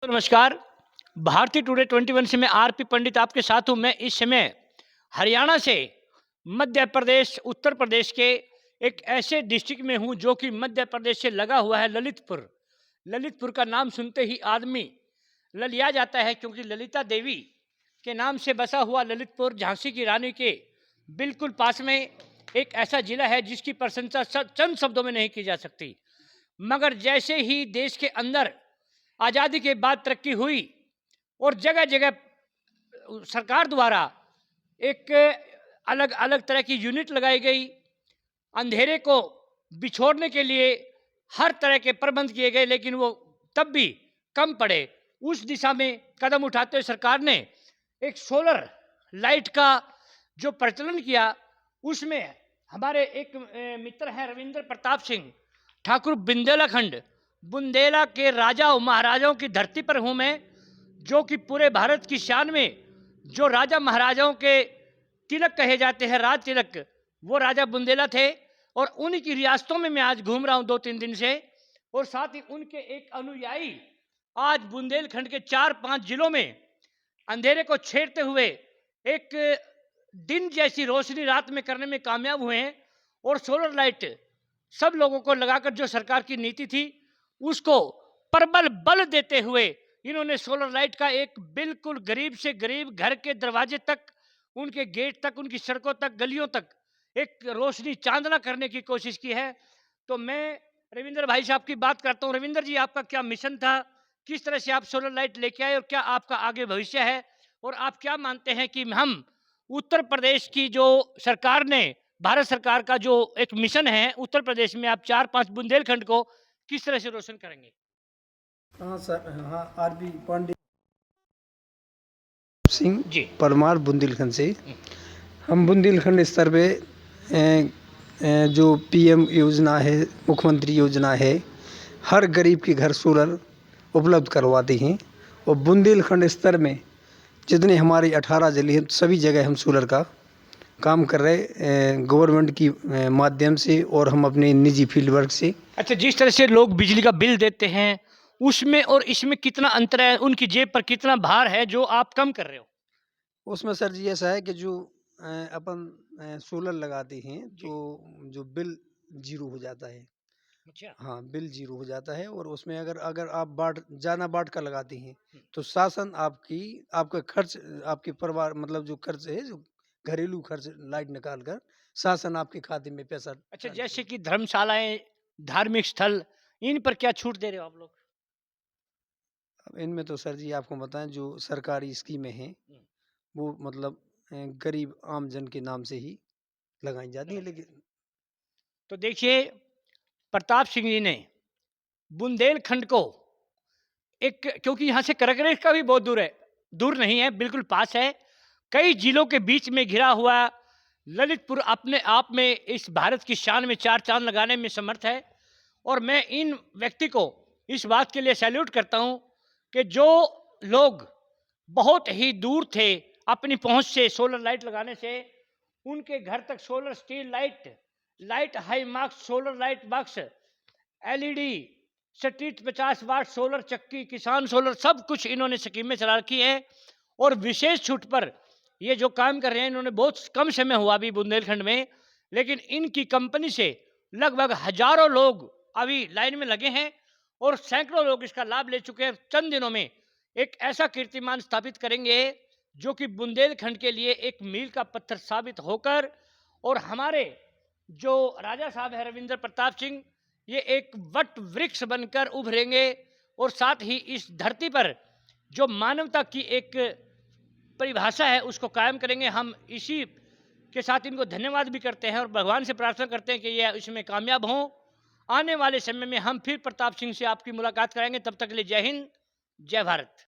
नमस्कार। भारतीय टुडे 21 से मैं आरपी पंडित आपके साथ हूँ। मैं इस समय हरियाणा से मध्य प्रदेश, उत्तर प्रदेश के एक ऐसे डिस्ट्रिक्ट में हूँ जो कि मध्य प्रदेश से लगा हुआ है, ललितपुर। ललितपुर का नाम सुनते ही आदमी ललिया जाता है, क्योंकि ललिता देवी के नाम से बसा हुआ ललितपुर झांसी की रानी के बिल्कुल पास में एक ऐसा जिला है जिसकी प्रशंसा चंद शब्दों में नहीं की जा सकती। मगर जैसे ही देश के अंदर आज़ादी के बाद तरक्की हुई और जगह जगह सरकार द्वारा एक अलग अलग तरह की यूनिट लगाई गई, अंधेरे को बिछोड़ने के लिए हर तरह के प्रबंध किए गए, लेकिन वो तब भी कम पड़े। उस दिशा में कदम उठाते हुए सरकार ने एक सोलर लाइट का जो प्रचलन किया, उसमें हमारे एक मित्र हैं रविंद्र प्रताप सिंह ठाकुर, बुंदेलखंड, बुंदेला के राजा और महाराजाओं की धरती पर हूँ मैं, जो कि पूरे भारत की शान में जो राजा महाराजाओं के तिलक कहे जाते हैं, राज तिलक, वो राजा बुंदेला थे। और उन्हीं की रियासतों में मैं आज घूम रहा हूँ 2-3 दिन से, और साथ ही उनके एक अनुयायी आज बुंदेलखंड के 4-5 जिलों में अंधेरे को छेड़ते हुए एक दिन जैसी रोशनी रात में करने में कामयाब हुए हैं। और सोलर लाइट सब लोगों को लगाकर जो सरकार की नीति थी उसको प्रबल बल देते हुए इन्होंने सोलर लाइट का एक बिल्कुल गरीब से गरीब घर के दरवाजे तक, उनके गेट तक, उनकी सड़कों तक, गलियों तक एक रोशनी चांदना करने की कोशिश की है। तो मैं रविंद्र भाई साहब की बात करता हूँ। रविंद्र जी, आपका क्या मिशन था, किस तरह से आप सोलर लाइट लेके आए और क्या आपका आगे भविष्य है, और आप क्या मानते हैं कि हम उत्तर प्रदेश की जो सरकार ने, भारत सरकार का जो एक मिशन है उत्तर प्रदेश में, आप 4-5 बुंदेलखंड को किस तरह से रोशन करेंगे? हाँ सर, हाँ आरपी पांडे सिंह जी। परमार, बुंदेलखंड से। हम बुंदेलखंड स्तर पे जो पीएम योजना है, मुख्यमंत्री योजना है, हर गरीब के घर सोलर उपलब्ध करवाते हैं। और बुंदेलखंड स्तर में जितने हमारे 18 जिले हैं, सभी जगह हम सोलर का काम कर रहे गवर्नमेंट की माध्यम से, और हम अपने निजी फील्ड वर्क से। अच्छा, जिस तरह से लोग बिजली का बिल देते हैं उसमें और इसमें कितना अंतर है, उनकी जेब पर कितना भार है जो आप कम कर रहे हो? उसमें सर जी ऐसा है कि जो अपन सोलर लगाते हैं तो जो बिल जीरो हो जाता है। अच्छा। हाँ, बिल जीरो हो जाता है। और उसमें अगर अगर आप ज़्यादा बाट का लगाते हैं तो शासन आपका खर्च, आपके परिवार मतलब जो खर्च है, जो घरेलू खर्च लाइट निकाल कर शासन आपके खाते में पैसा अच्छा, डालते जैसे हैं। कि धर्मशालाएं, धार्मिक स्थल, इन पर क्या छूट दे रहे हो आप लोग? अब इनमें तो सर जी आपको बताएं, जो सरकारी स्कीमें हैं वो मतलब गरीब आम जन के नाम से ही लगाई जाती हैं। लेकिन तो देखिए, प्रताप सिंह जी ने बुंदेलखंड को एक, क्योंकि यहाँ से करकरेख का भी बहुत दूर है, दूर नहीं है, बिल्कुल पास है, कई जिलों के बीच में घिरा हुआ ललितपुर अपने आप में इस भारत की शान में 4 चांद लगाने में समर्थ है। और मैं इन व्यक्ति को इस बात के लिए सैल्यूट करता हूँ कि जो लोग बहुत ही दूर थे अपनी पहुंच से सोलर लाइट लगाने से, उनके घर तक solar street light, light high मार्क्स solar light box, LED, street 50 watt solar चक्की, किसान सोलर, सब कुछ इन्होंने स्कीमें चला रखी है। और विशेष छूट पर ये जो काम कर रहे हैं, इन्होंने बहुत कम समय हुआ अभी बुंदेलखंड में, लेकिन इनकी कंपनी से लगभग हजारों लोग अभी लाइन में लगे हैं और सैकड़ों लोग इसका लाभ ले चुके हैं। चंद दिनों में एक ऐसा कीर्तिमान स्थापित करेंगे जो कि बुंदेलखंड के लिए एक मील का पत्थर साबित होकर, और हमारे जो राजा साहब है रविंद्र प्रताप सिंह, ये एक वट वृक्ष बनकर उभरेंगे। और साथ ही इस धरती पर जो मानवता की एक परिभाषा है उसको कायम करेंगे। हम इसी के साथ इनको धन्यवाद भी करते हैं और भगवान से प्रार्थना करते हैं कि ये इसमें कामयाब हों। आने वाले समय में हम फिर प्रताप सिंह से आपकी मुलाकात कराएंगे। तब तक के लिए जय हिंद, जय भारत।